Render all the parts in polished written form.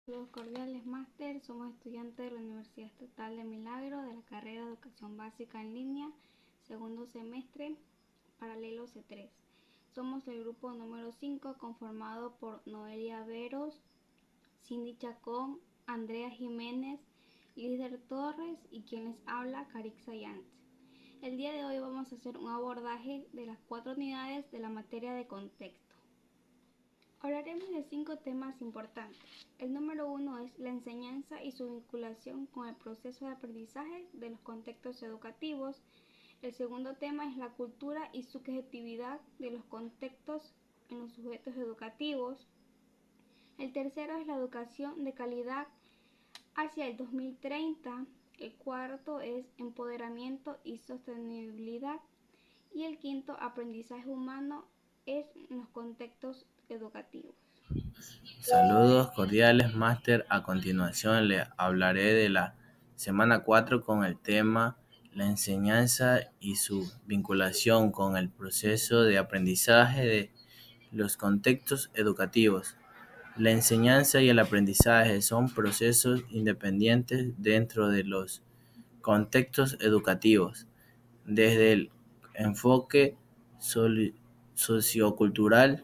Los cordiales máster, somos estudiantes de la Universidad Estatal de Milagro de la carrera de Educación Básica en Línea, segundo semestre, paralelo C3. Somos el grupo número 5 conformado por Noelia Veros, Cindy Chacón, Andrea Jiménez, Líder Torres y quien les habla, Carixa Yance. El día de hoy vamos a hacer un abordaje de las 4 unidades de la materia de contexto. Hablaremos de 5 temas importantes. El número 1 es la enseñanza y su vinculación con el proceso de aprendizaje de los contextos educativos. El segundo tema es la cultura y subjetividad de los contextos en los sujetos educativos. El tercero es la educación de calidad hacia el 2030. El cuarto es empoderamiento y sostenibilidad. Y el quinto, aprendizaje humano en los contextos educativos. Saludos cordiales, máster. A continuación le hablaré de la semana 4 con el tema la enseñanza y su vinculación con el proceso de aprendizaje de los contextos educativos. La enseñanza y el aprendizaje son procesos independientes dentro de los contextos educativos. Desde el enfoque sociocultural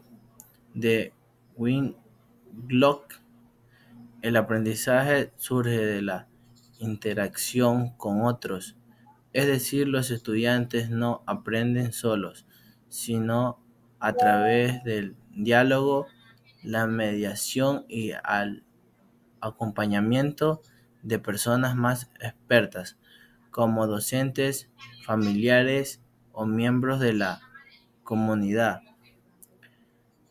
de Glock, el aprendizaje surge de la interacción con otros, es decir, los estudiantes no aprenden solos, sino a través del diálogo, la mediación y al acompañamiento de personas más expertas, como docentes, familiares o miembros de la comunidad.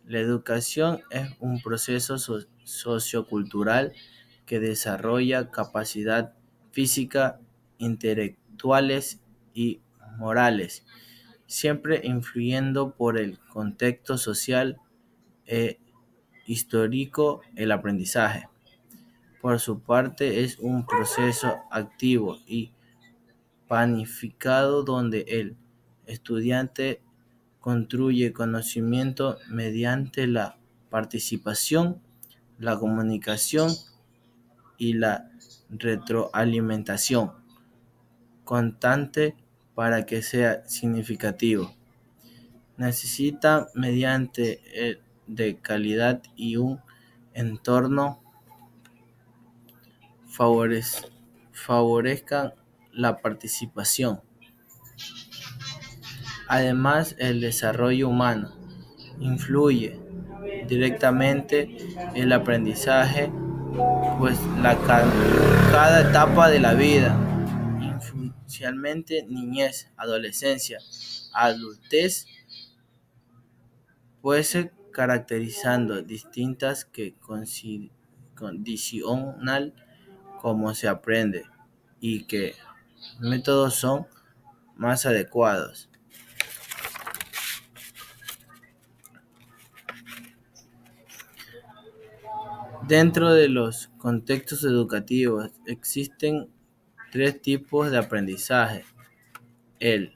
La educación es un proceso sociocultural que desarrolla capacidad física, intelectuales y morales, siempre influyendo por el contexto social e histórico. El aprendizaje, por su parte, es un proceso activo y planificado donde el estudiante construye conocimiento mediante la participación, la comunicación y la retroalimentación constante para que sea significativo. Necesita mediante de calidad y un entorno favorezcan la participación. Además, el desarrollo humano influye directamente el aprendizaje, pues cada etapa de la vida, inicialmente niñez, adolescencia, adultez, puede ser caracterizando distintas que condicional cómo se aprende y qué métodos son más adecuados. Dentro de los contextos educativos existen tres tipos de aprendizaje: el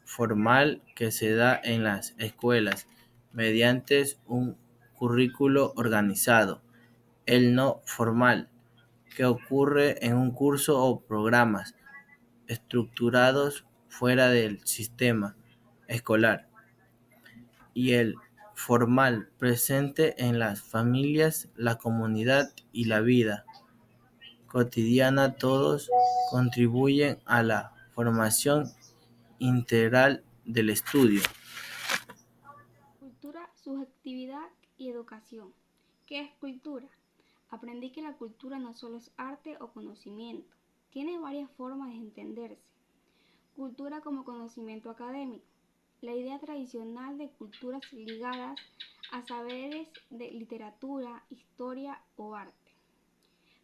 formal, que se da en las escuelas mediante un currículo organizado; el no formal, que ocurre en un curso o programas estructurados fuera del sistema escolar; y el formal, presente en las familias, la comunidad y la vida cotidiana. Todos contribuyen a la formación integral del estudio. Cultura, subjetividad y educación. ¿Qué es cultura? Aprendí que la cultura no solo es arte o conocimiento, tiene varias formas de entenderse. Cultura como conocimiento académico. La idea tradicional de culturas ligadas a saberes de literatura, historia o arte.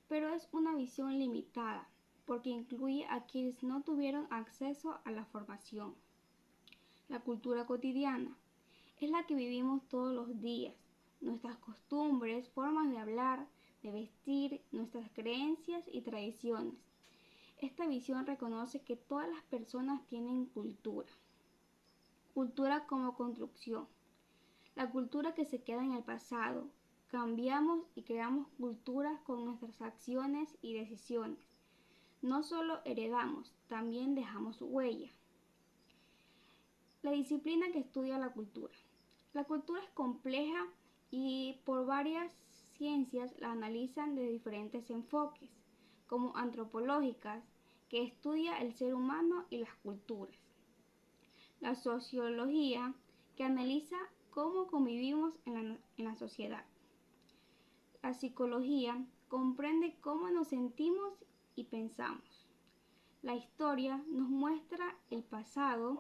Pero es una visión limitada, porque incluye a quienes no tuvieron acceso a la formación. La cultura cotidiana es la que vivimos todos los días, nuestras costumbres, formas de hablar, de vestir, nuestras creencias y tradiciones. Esta visión reconoce que todas las personas tienen cultura. Cultura como construcción. La cultura que se queda en el pasado, cambiamos y creamos culturas con nuestras acciones y decisiones. No solo heredamos, también dejamos huella. La disciplina que estudia la cultura. La cultura es compleja y por varias ciencias la analizan de diferentes enfoques, como antropológicas, que estudia el ser humano y las culturas. La sociología, que analiza cómo convivimos en la sociedad. La psicología comprende cómo nos sentimos y pensamos. La historia nos muestra el pasado.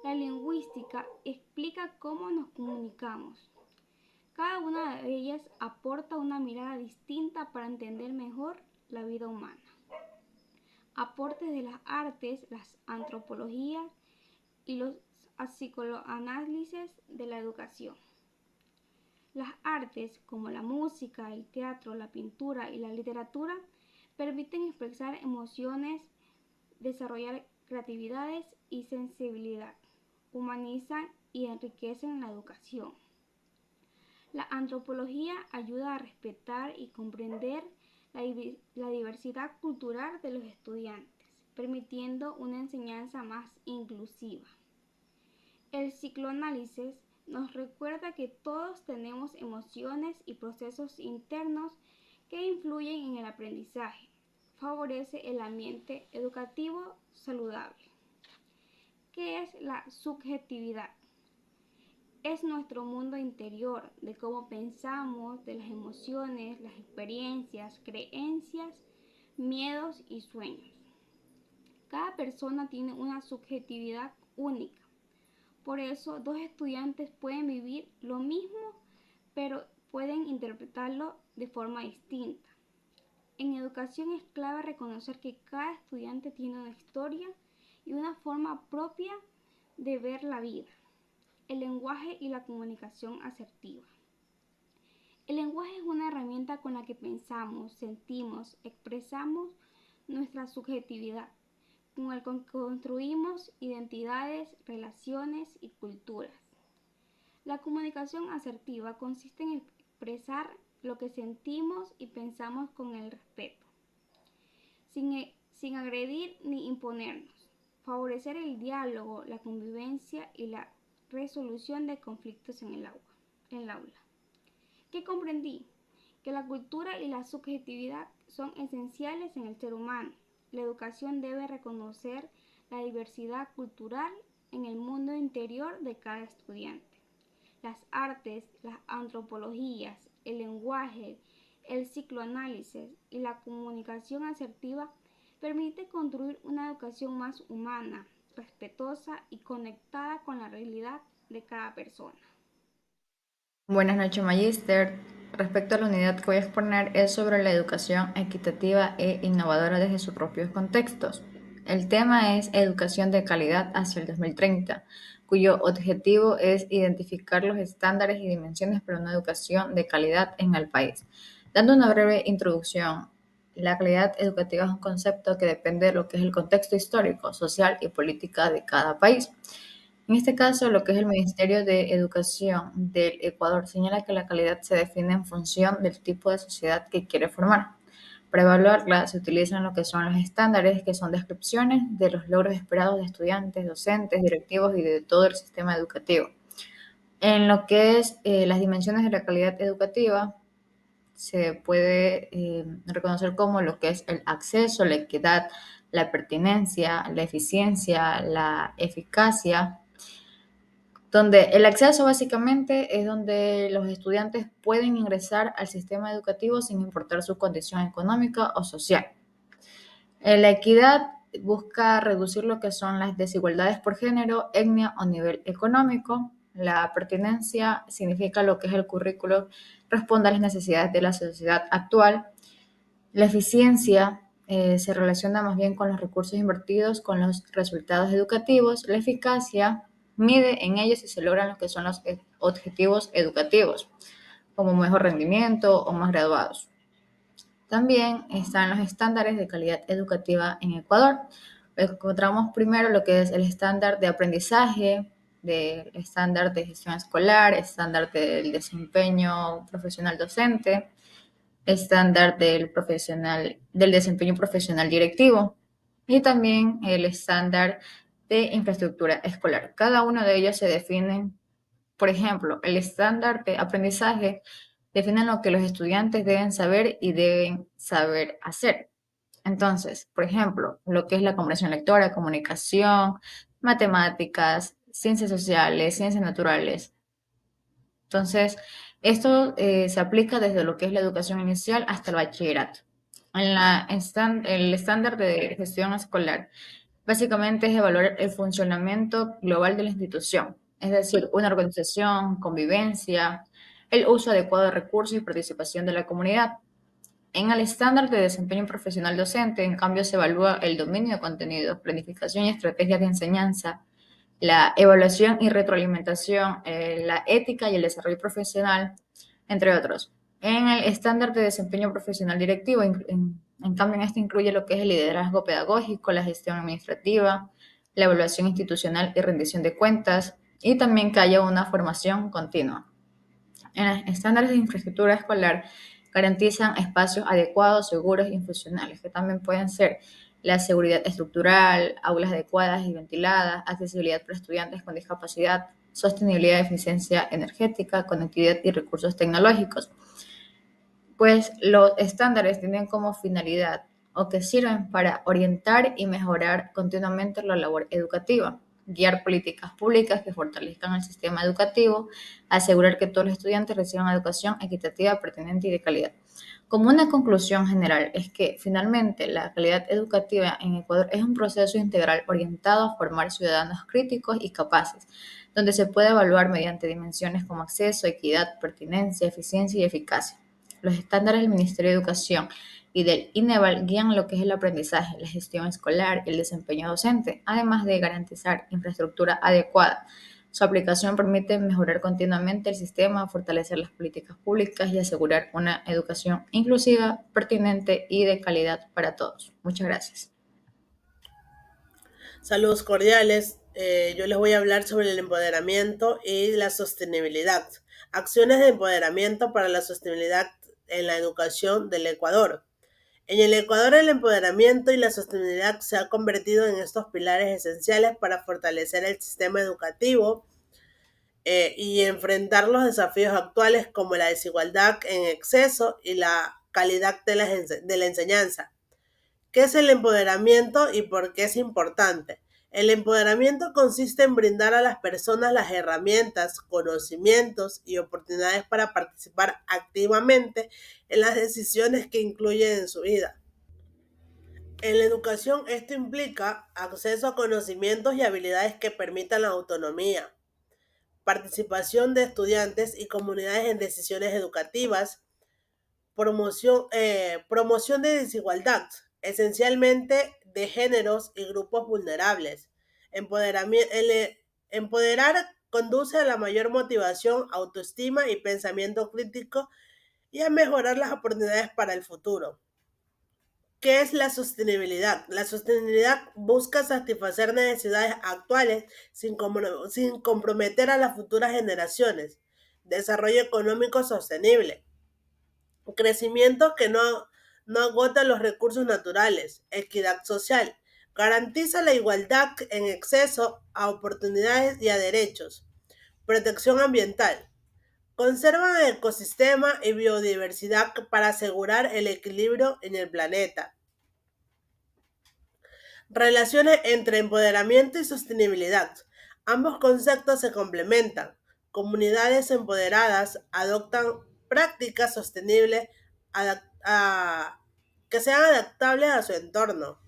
La lingüística explica cómo nos comunicamos. Cada una de ellas aporta una mirada distinta para entender mejor la vida humana. Aportes de las artes, las antropologías y los psicoanálisis de la educación. Las artes, como la música, el teatro, la pintura y la literatura, permiten expresar emociones, desarrollar creatividades y sensibilidad, humanizan y enriquecen la educación. La antropología ayuda a respetar y comprender la diversidad cultural de los estudiantes, permitiendo una enseñanza más inclusiva. El psicoanálisis nos recuerda que todos tenemos emociones y procesos internos que influyen en el aprendizaje. Favorece el ambiente educativo saludable. ¿Qué es la subjetividad? Es nuestro mundo interior, de cómo pensamos, de las emociones, las experiencias, creencias, miedos y sueños. Cada persona tiene una subjetividad única. Por eso, dos estudiantes pueden vivir lo mismo, pero pueden interpretarlo de forma distinta. En educación es clave reconocer que cada estudiante tiene una historia y una forma propia de ver la vida. El lenguaje y la comunicación asertiva. El lenguaje es una herramienta con la que pensamos, sentimos, expresamos nuestra subjetividad, con el que construimos identidades, relaciones y culturas. La comunicación asertiva consiste en expresar lo que sentimos y pensamos con el respeto, sin agredir ni imponernos. Favorecer el diálogo, la convivencia y la resolución de conflictos en el aula. ¿Qué comprendí? Que la cultura y la subjetividad son esenciales en el ser humano. La educación debe reconocer la diversidad cultural en el mundo interior de cada estudiante. Las artes, las antropologías, el lenguaje, el psicoanálisis y la comunicación asertiva permiten construir una educación más humana, respetuosa y conectada con la realidad de cada persona. Buenas noches, Magister. Respecto a la unidad que voy a exponer es sobre la educación equitativa e innovadora desde sus propios contextos. El tema es educación de calidad hacia el 2030, cuyo objetivo es identificar los estándares y dimensiones para una educación de calidad en el país. Dando una breve introducción, la calidad educativa es un concepto que depende de lo que es el contexto histórico, social y política de cada país. En este caso, lo que es el Ministerio de Educación del Ecuador señala que la calidad se define en función del tipo de sociedad que quiere formar. Para evaluarla se utilizan lo que son los estándares, que son descripciones de los logros esperados de estudiantes, docentes, directivos y de todo el sistema educativo. En lo que es las dimensiones de la calidad educativa, se puede reconocer como lo que es el acceso, la equidad, la pertinencia, la eficiencia, la eficacia, donde el acceso básicamente es donde los estudiantes pueden ingresar al sistema educativo sin importar su condición económica o social. La equidad busca reducir lo que son las desigualdades por género, etnia o nivel económico. La pertinencia significa lo que es el currículo responde a las necesidades de la sociedad actual. La eficiencia se relaciona más bien con los recursos invertidos, con los resultados educativos. La eficacia mide en ellos si se logran lo que son los objetivos educativos, como mejor rendimiento o más graduados. También están los estándares de calidad educativa en Ecuador. Encontramos primero lo que es el estándar de aprendizaje, del estándar de gestión escolar, estándar del desempeño profesional docente, estándar del desempeño profesional directivo y también el estándar de infraestructura escolar. Cada uno de ellos se definen, por ejemplo, el estándar de aprendizaje define lo que los estudiantes deben saber y deben saber hacer. Entonces, por ejemplo, lo que es la comprensión lectora, comunicación, matemáticas, ciencias sociales, ciencias naturales. Entonces, esto se aplica desde lo que es la educación inicial hasta el bachillerato. El estándar de gestión escolar básicamente es evaluar el funcionamiento global de la institución, es decir, una organización, convivencia, el uso adecuado de recursos y participación de la comunidad. En el estándar de desempeño profesional docente, en cambio, se evalúa el dominio de contenidos, planificación y estrategias de enseñanza, la evaluación y retroalimentación, la ética y el desarrollo profesional, entre otros. En el estándar de desempeño profesional directivo, en cambio, en este incluye lo que es el liderazgo pedagógico, la gestión administrativa, la evaluación institucional y rendición de cuentas, y también que haya una formación continua. En los estándares de infraestructura escolar garantizan espacios adecuados, seguros y funcionales, que también pueden ser la seguridad estructural, aulas adecuadas y ventiladas, accesibilidad para estudiantes con discapacidad, sostenibilidad y eficiencia energética, conectividad y recursos tecnológicos. Pues los estándares tienen como finalidad o que sirven para orientar y mejorar continuamente la labor educativa, guiar políticas públicas que fortalezcan el sistema educativo, asegurar que todos los estudiantes reciban educación equitativa, pertinente y de calidad. Como una conclusión general es que finalmente la calidad educativa en Ecuador es un proceso integral orientado a formar ciudadanos críticos y capaces, donde se puede evaluar mediante dimensiones como acceso, equidad, pertinencia, eficiencia y eficacia. Los estándares del Ministerio de Educación y del INEVAL guían lo que es el aprendizaje, la gestión escolar y el desempeño docente, además de garantizar infraestructura adecuada. Su aplicación permite mejorar continuamente el sistema, fortalecer las políticas públicas y asegurar una educación inclusiva, pertinente y de calidad para todos. Muchas gracias. Saludos cordiales. Yo les voy a hablar sobre el empoderamiento y la sostenibilidad. Acciones de empoderamiento para la sostenibilidad en la educación del Ecuador. En el Ecuador, el empoderamiento y la sostenibilidad se han convertido en estos pilares esenciales para fortalecer el sistema educativo y enfrentar los desafíos actuales como la desigualdad en exceso y la calidad de la enseñanza. ¿Qué es el empoderamiento y por qué es importante? El empoderamiento consiste en brindar a las personas las herramientas, conocimientos y oportunidades para participar activamente en las decisiones que incluyen en su vida. En la educación, esto implica acceso a conocimientos y habilidades que permitan la autonomía, participación de estudiantes y comunidades en decisiones educativas, promoción de desigualdad, esencialmente de géneros y grupos vulnerables. Empoderar conduce a la mayor motivación, autoestima y pensamiento crítico y a mejorar las oportunidades para el futuro. ¿Qué es la sostenibilidad? La sostenibilidad busca satisfacer necesidades actuales sin comprometer a las futuras generaciones. Desarrollo económico sostenible. Crecimiento que no agota los recursos naturales. Equidad social. Garantiza la igualdad en acceso a oportunidades y a derechos. Protección ambiental. Conserva el ecosistema y biodiversidad para asegurar el equilibrio en el planeta. Relaciones entre empoderamiento y sostenibilidad. Ambos conceptos se complementan. Comunidades empoderadas adoptan prácticas sostenibles que sean adaptables a su entorno.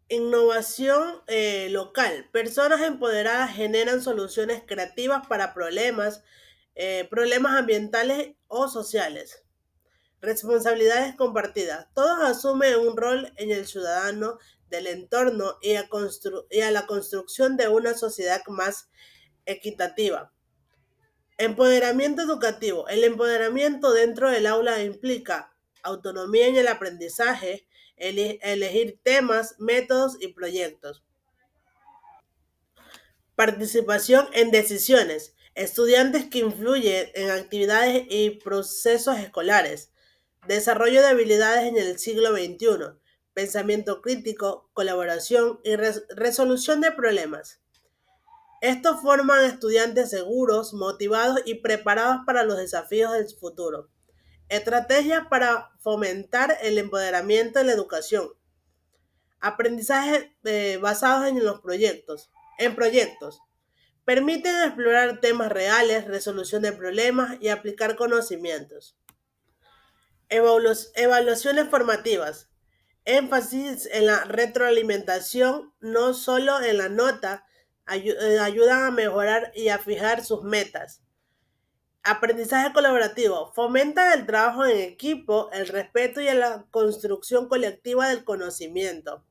Innovación local. Personas empoderadas generan soluciones creativas para problemas ambientales o sociales. Responsabilidades compartidas. Todos asumen un rol en el ciudadano del entorno y a la construcción de una sociedad más equitativa. Empoderamiento educativo. El empoderamiento dentro del aula implica autonomía en el aprendizaje, elegir temas, métodos y proyectos. Participación en decisiones. Estudiantes que influyen en actividades y procesos escolares. Desarrollo de habilidades en el siglo XXI. Pensamiento crítico, colaboración y resolución de problemas. Estos forman estudiantes seguros, motivados y preparados para los desafíos del futuro. Estrategias para fomentar el empoderamiento en la educación. Aprendizaje basados en los proyectos. En proyectos. Permiten explorar temas reales, resolución de problemas y aplicar conocimientos. Evaluaciones formativas. Énfasis en la retroalimentación, no solo en la nota, ayudan a mejorar y a fijar sus metas. Aprendizaje colaborativo. Fomenta el trabajo en equipo, el respeto y la construcción colectiva del conocimiento.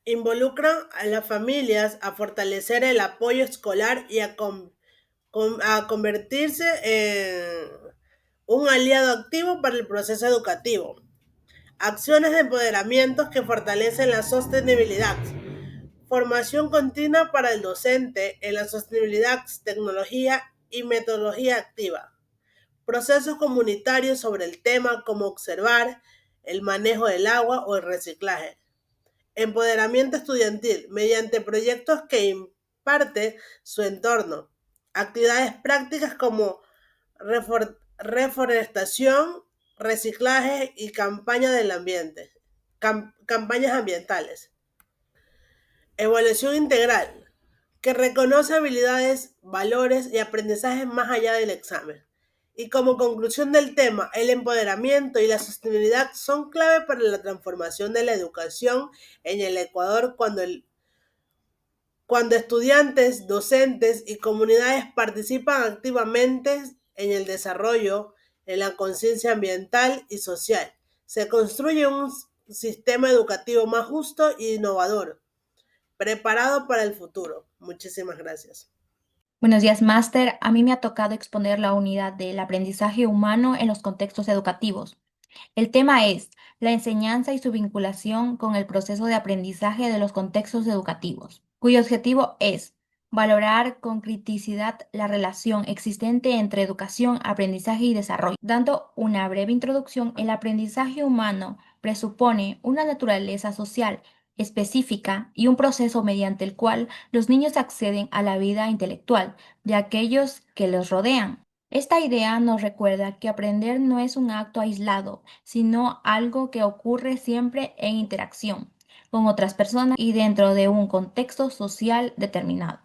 Involucran a las familias a fortalecer el apoyo escolar y a convertirse en un aliado activo para el proceso educativo. Acciones de empoderamiento que fortalecen la sostenibilidad. Formación continua para el docente en la sostenibilidad, tecnología y metodología activa. Procesos comunitarios sobre el tema como observar el manejo del agua o el reciclaje. Empoderamiento estudiantil mediante proyectos que imparte su entorno. Actividades prácticas como reforestación, reciclaje y campañas del ambiente. Campañas ambientales. Evaluación integral, que reconoce habilidades, valores y aprendizajes más allá del examen. Y como conclusión del tema, el empoderamiento y la sostenibilidad son clave para la transformación de la educación en el Ecuador cuando estudiantes, docentes y comunidades participan activamente en el desarrollo, en la conciencia ambiental y social. Se construye un sistema educativo más justo e innovador, preparado para el futuro. Muchísimas gracias. Buenos días, máster. A mí me ha tocado exponer la unidad del aprendizaje humano en los contextos educativos. El tema es la enseñanza y su vinculación con el proceso de aprendizaje de los contextos educativos, cuyo objetivo es valorar con criticidad la relación existente entre educación, aprendizaje y desarrollo. Dando una breve introducción, el aprendizaje humano presupone una naturaleza social específica y un proceso mediante el cual los niños acceden a la vida intelectual de aquellos que los rodean. Esta idea nos recuerda que aprender no es un acto aislado, sino algo que ocurre siempre en interacción con otras personas y dentro de un contexto social determinado.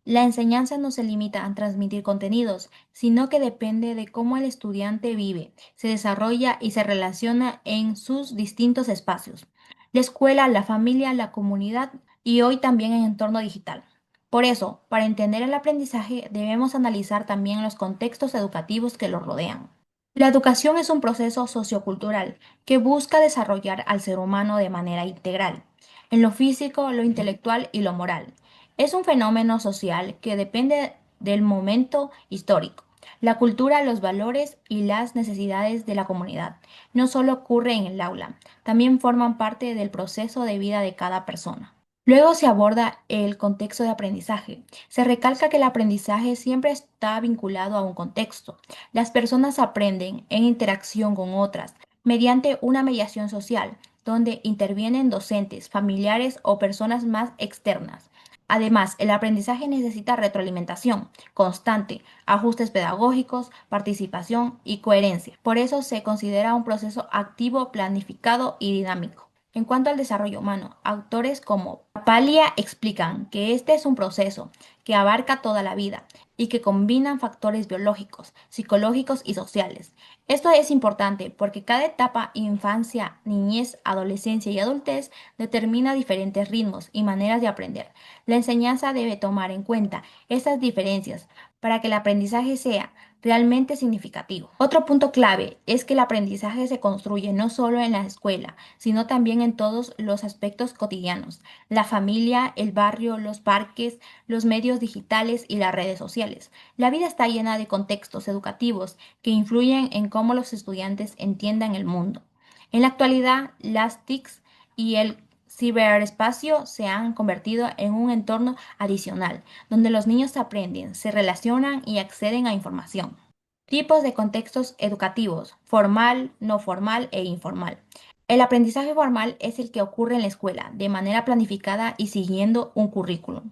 La enseñanza no se limita a transmitir contenidos, sino que depende de cómo el estudiante vive, se desarrolla y se relaciona en sus distintos espacios: la escuela, la familia, la comunidad y hoy también en entorno digital. Por eso, para entender el aprendizaje, debemos analizar también los contextos educativos que lo rodean. La educación es un proceso sociocultural que busca desarrollar al ser humano de manera integral, en lo físico, lo intelectual y lo moral. Es un fenómeno social que depende del momento histórico, la cultura, los valores y las necesidades de la comunidad. No solo ocurre en el aula, también forman parte del proceso de vida de cada persona. Luego se aborda el contexto de aprendizaje. Se recalca que el aprendizaje siempre está vinculado a un contexto. Las personas aprenden en interacción con otras mediante una mediación social, donde intervienen docentes, familiares o personas más externas. Además, el aprendizaje necesita retroalimentación constante, ajustes pedagógicos, participación y coherencia. Por eso se considera un proceso activo, planificado y dinámico. En cuanto al desarrollo humano, autores como Papalia explican que este es un proceso que abarca toda la vida y que combinan factores biológicos, psicológicos y sociales. Esto es importante porque cada etapa, infancia, niñez, adolescencia y adultez, determina diferentes ritmos y maneras de aprender. La enseñanza debe tomar en cuenta estas diferencias para que el aprendizaje sea realmente significativo. Otro punto clave es que el aprendizaje se construye no solo en la escuela, sino también en todos los aspectos cotidianos: la familia, el barrio, los parques, los medios digitales y las redes sociales. La vida está llena de contextos educativos que influyen en cómo los estudiantes entiendan el mundo. En la actualidad, las TICs y el ciberespacio se han convertido en un entorno adicional, donde los niños aprenden, se relacionan y acceden a información. Tipos de contextos educativos: formal, no formal e informal. El aprendizaje formal es el que ocurre en la escuela, de manera planificada y siguiendo un currículum.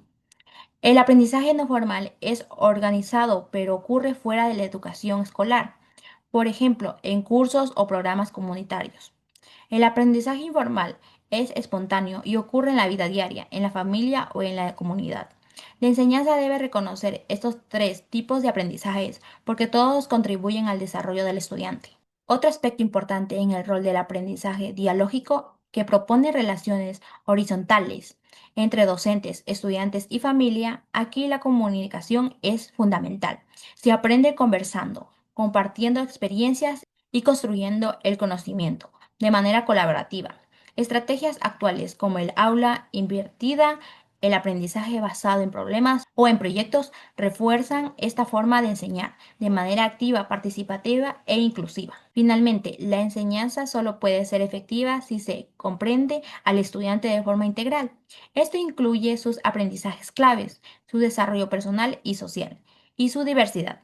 El aprendizaje no formal es organizado, pero ocurre fuera de la educación escolar, por ejemplo, en cursos o programas comunitarios. El aprendizaje informal es espontáneo y ocurre en la vida diaria, en la familia o en la comunidad. La enseñanza debe reconocer estos tres tipos de aprendizajes porque todos contribuyen al desarrollo del estudiante. Otro aspecto importante en el rol del aprendizaje dialógico que propone relaciones horizontales entre docentes, estudiantes y familia. Aquí la comunicación es fundamental. Se aprende conversando, compartiendo experiencias y construyendo el conocimiento de manera colaborativa. Estrategias actuales como el aula invertida, el aprendizaje basado en problemas o en proyectos refuerzan esta forma de enseñar de manera activa, participativa e inclusiva. Finalmente, la enseñanza solo puede ser efectiva si se comprende al estudiante de forma integral. Esto incluye sus aprendizajes claves, su desarrollo personal y social, y su diversidad.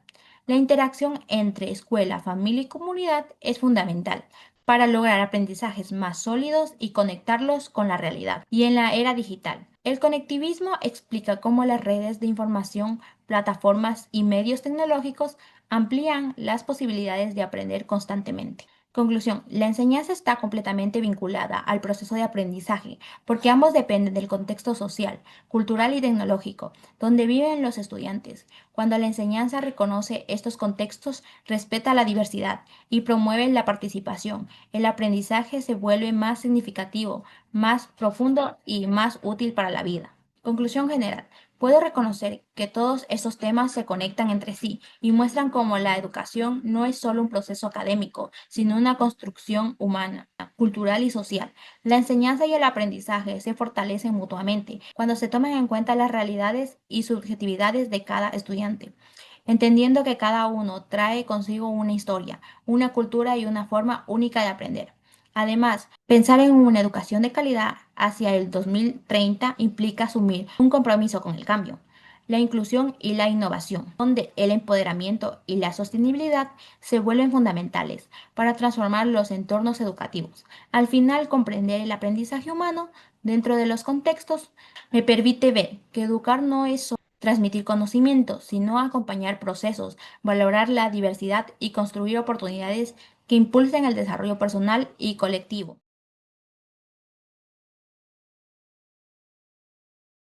La interacción entre escuela, familia y comunidad es fundamental para lograr aprendizajes más sólidos y conectarlos con la realidad. Y en la era digital, el conectivismo explica cómo las redes de información, plataformas y medios tecnológicos amplían las posibilidades de aprender constantemente. Conclusión: la enseñanza está completamente vinculada al proceso de aprendizaje porque ambos dependen del contexto social, cultural y tecnológico donde viven los estudiantes. Cuando la enseñanza reconoce estos contextos, respeta la diversidad y promueve la participación, el aprendizaje se vuelve más significativo, más profundo y más útil para la vida. Conclusión general: puedo reconocer que todos estos temas se conectan entre sí y muestran cómo la educación no es solo un proceso académico, sino una construcción humana, cultural y social. La enseñanza y el aprendizaje se fortalecen mutuamente cuando se toman en cuenta las realidades y subjetividades de cada estudiante, entendiendo que cada uno trae consigo una historia, una cultura y una forma única de aprender. Además, pensar en una educación de calidad hacia el 2030 implica asumir un compromiso con el cambio, la inclusión y la innovación, donde el empoderamiento y la sostenibilidad se vuelven fundamentales para transformar los entornos educativos. Al final, comprender el aprendizaje humano dentro de los contextos me permite ver que educar no es solo transmitir conocimientos, sino acompañar procesos, valorar la diversidad y construir oportunidades que impulsen el desarrollo personal y colectivo.